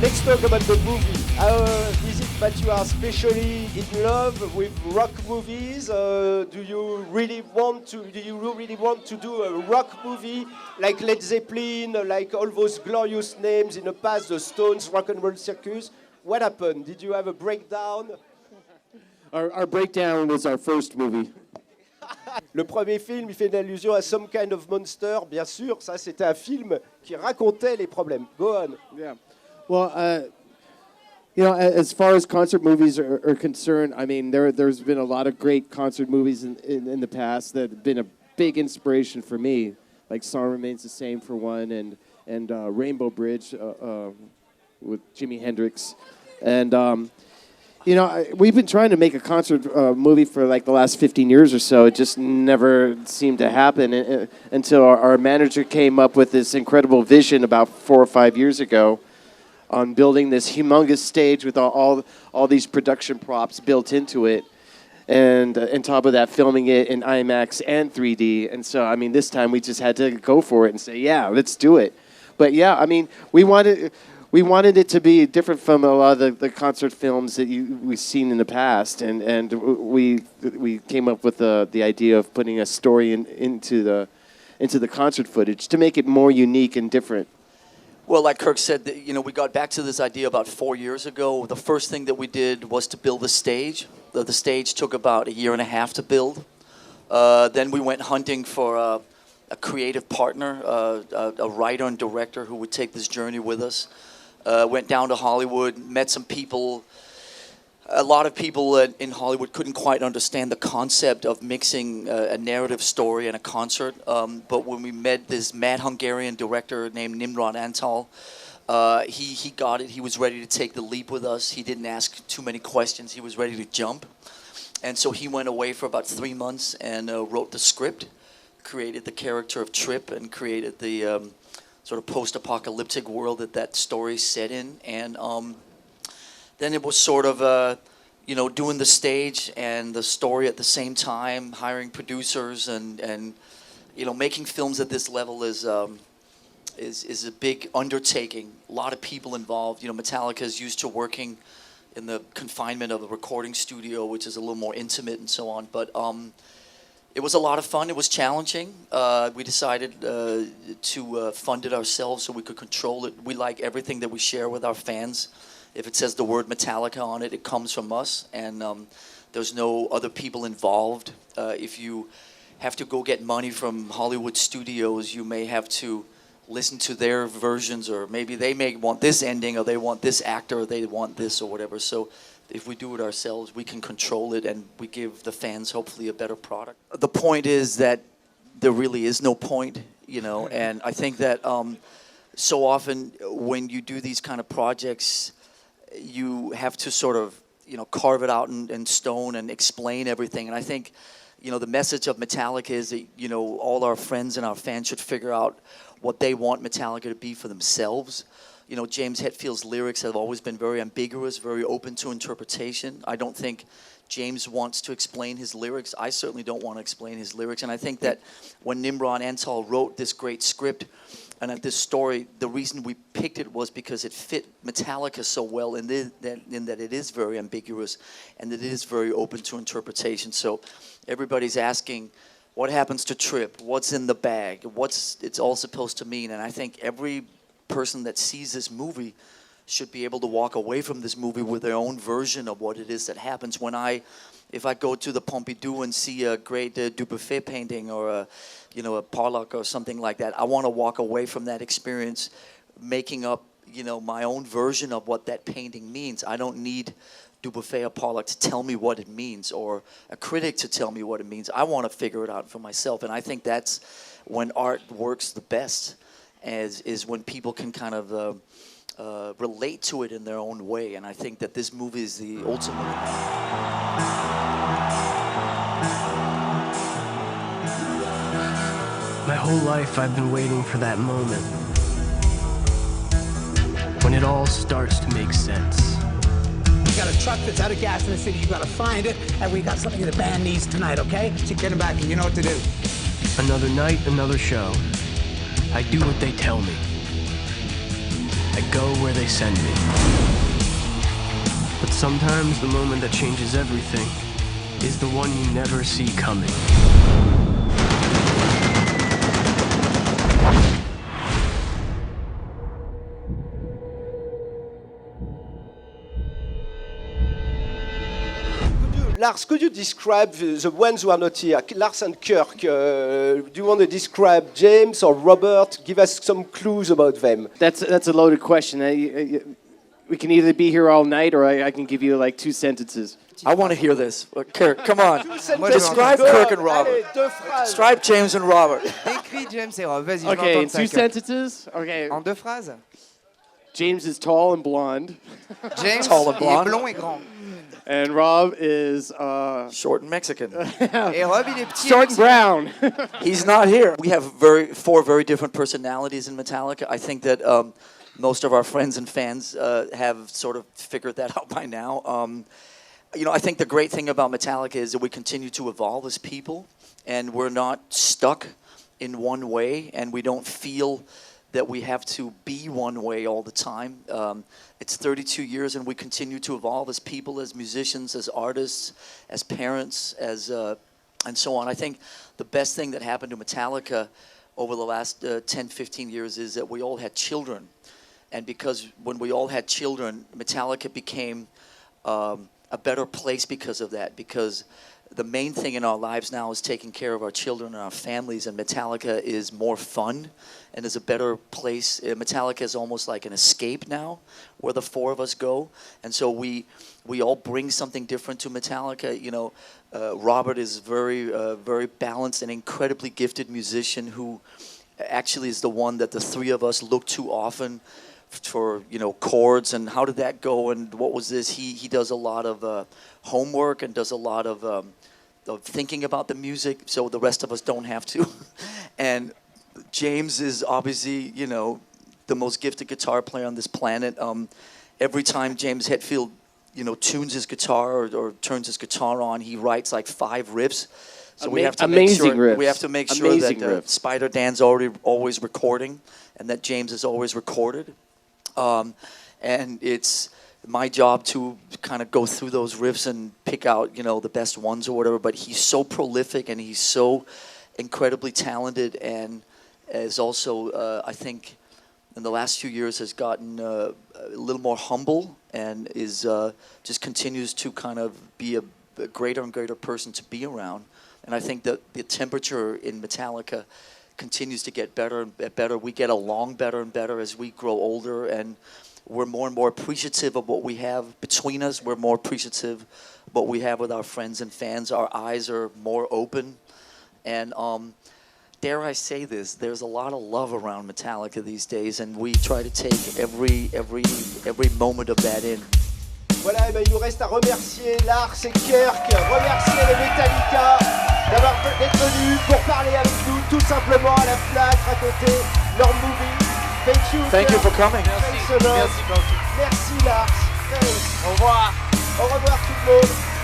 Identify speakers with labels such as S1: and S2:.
S1: let's talk about the movie. Is it that you are especially in love with rock movies? Do you really want to do a rock movie like Led Zeppelin, like all those glorious names in the past, the Stones, Rock and Roll Circus? What happened? Did you have a breakdown?
S2: Our breakdown was our first movie.
S1: Le premier film, il fait une allusion à Some Kind of Monster, bien sûr. Ça, c'était un film qui racontait les problèmes. Go on.
S2: Yeah. Well, you know, as far as concert movies are concerned, I mean, there's been a lot of great concert movies in the past that have been a big inspiration for me, like Song Remains the Same for one, and Rainbow Bridge with Jimi Hendrix. And, you know, we've been trying to make a concert movie for like the last 15 years or so. It just never seemed to happen until our manager came up with this incredible vision about 4 or 5 years ago on building this humongous stage with all these production props built into it. And on top of that, filming it in IMAX and 3D. And so, I mean, this time we just had to go for it and say, yeah, let's do it. But yeah, I mean, we wanted it to be different from a lot of the concert films that we've seen in the past, and we came up with the idea of putting a story into the concert footage to make it more unique and different.
S3: Well, like Kirk said, you know, we got back to this idea about 4 years ago. The first thing that we did was to build the stage. The stage took about 1.5 years to build. Then we went hunting for a creative partner, a writer and director who would take this journey with us. Went down to Hollywood, met some people. A lot of people in Hollywood couldn't quite understand the concept of mixing a narrative story and a concert. But when we met this mad Hungarian director named Nimrod Antal, he got it. He was ready to take the leap with us. He didn't ask too many questions. He was ready to jump. And so he went away for about 3 months and wrote the script, created the character of Trip, and created the sort of post-apocalyptic world that story set in. And then it was sort of, you know, doing the stage and the story at the same time, hiring producers, and you know, making films at this level is a big undertaking. A lot of people involved. You know, Metallica is used to working in the confinement of a recording studio, which is a little more intimate and so on. But it was a lot of fun. It was challenging. We decided to fund it ourselves so we could control it. We like everything that we share with our fans. If it says the word Metallica on it, it comes from us, and there's no other people involved. If you have to go get money from Hollywood studios, you may have to listen to their versions, or maybe they may want this ending, or they want this actor, or they want this, or whatever. So if we do it ourselves, we can control it, and we give the fans hopefully a better product. The point is that there really is no point, you know, and I think that so often when you do these kind of projects, you have to sort of, you know, carve it out in stone and explain everything. And I think, you know, the message of Metallica is that, you know, all our friends and our fans should figure out what they want Metallica to be for themselves. You know, James Hetfield's lyrics have always been very ambiguous, very open to interpretation. I don't think James wants to explain his lyrics. I certainly don't want to explain his lyrics. And I think that when Nimrod Antal wrote this great script and this story, the reason we picked it was because it fit Metallica so well in that it is very ambiguous and that it is very open to interpretation. So everybody's asking, what happens to Trip? What's in the bag? What's it's all supposed to mean? And I think every person that sees this movie should be able to walk away from this movie with their own version of what it is that happens. If I go to the Pompidou and see a great Dubuffet painting or a Pollock or something like that, I want to walk away from that experience making up, you know, my own version of what that painting means. I don't need Dubuffet or Pollock to tell me what it means, or a critic to tell me what it means. I want to figure it out for myself, and I think that's when art works the best, is when people can kind of relate to it in their own way. And I think that this movie is the ultimate.
S4: My whole life I've been waiting for that moment when it all starts to make sense.
S5: You got a truck that's out of gas in the city, you gotta find it, and we got something the band needs tonight, okay? So get him back and you know what to do.
S4: Another night, another show. I do what they tell me. I go where they send me. But sometimes the moment that changes everything is the one you never see coming.
S1: Lars, could you describe the ones who are not here? Lars and Kirk, do you want to describe James or Robert? Give us some clues about them.
S2: That's a loaded question. We can either be here all night, or I can give you like 2 sentences.
S3: I want to hear this. Kirk, come on. Describe
S1: Go.
S3: Kirk and Robert.
S1: Allez, 2 phrases.
S3: Describe James and Robert.
S6: Décris James et Rob. Vas-y, je
S2: Okay,
S6: vais
S2: in
S6: entendre ça.
S2: 2
S6: Kirk.
S2: sentences. Okay.
S6: En 2 phrases.
S2: James is tall and blonde,
S6: James
S3: Tall and
S6: il est
S3: blonde.
S6: blond et grand.
S2: and Rob is
S3: Short and Mexican.
S6: Et Rob, il est petit.
S2: short and brown.
S3: He's not here. We have 4 very different personalities in Metallica. I think that most of our friends and fans have sort of figured that out by now. I think the great thing about Metallica is that we continue to evolve as people, and we're not stuck in one way, and we don't feel that we have to be one way all the time. It's 32 years, and we continue to evolve as people, as musicians, as artists, as parents, and so on. I think the best thing that happened to Metallica over the last 10, 15 years is that we all had children. And because when we all had children, Metallica became a better place because of that. Because the main thing in our lives now is taking care of our children and our families, and Metallica is more fun and is a better place. Metallica is almost like an escape now, where the 4 of us go. And so we all bring something different to Metallica. Robert is very balanced and incredibly gifted musician who actually is the one that the 3 of us look to often for chords and how did that go and what was this. He does a lot of homework and does a lot of thinking about the music, so the rest of us don't have to. And James is obviously the most gifted guitar player on this planet. Every time James Hetfield tunes his guitar or turns his guitar on, he writes like 5 riffs. So we have to make sure
S2: Amazing
S3: that
S2: riffs.
S3: Spider Dan's always recording, and that James is always recorded. And it's my job to kind of go through those riffs and pick out the best ones or whatever. But he's so prolific and he's so incredibly talented, and is also I think in the last few years has gotten a little more humble and is just continues to kind of be a greater and greater person to be around. And I think that the temperature in Metallica continues to get better and better. We get along better and better as we grow older, and we're more and more appreciative of what we have between us. We're more appreciative of what we have with our friends and fans. Our eyes are more open. And dare I say this, there's a lot of love around Metallica these days, and we try to take every moment of that in.
S1: Voilà, il nous reste à remercier Lars et Kirk, remercier les Metallica d'être venus pour parler avec nous tout simplement à la Fnac, raconter leur movie.
S3: Thank you for coming.
S1: Thanks a lot.
S6: Merci beaucoup.
S1: Merci Lars. Thanks.
S6: Au revoir.
S1: Au revoir tout le monde.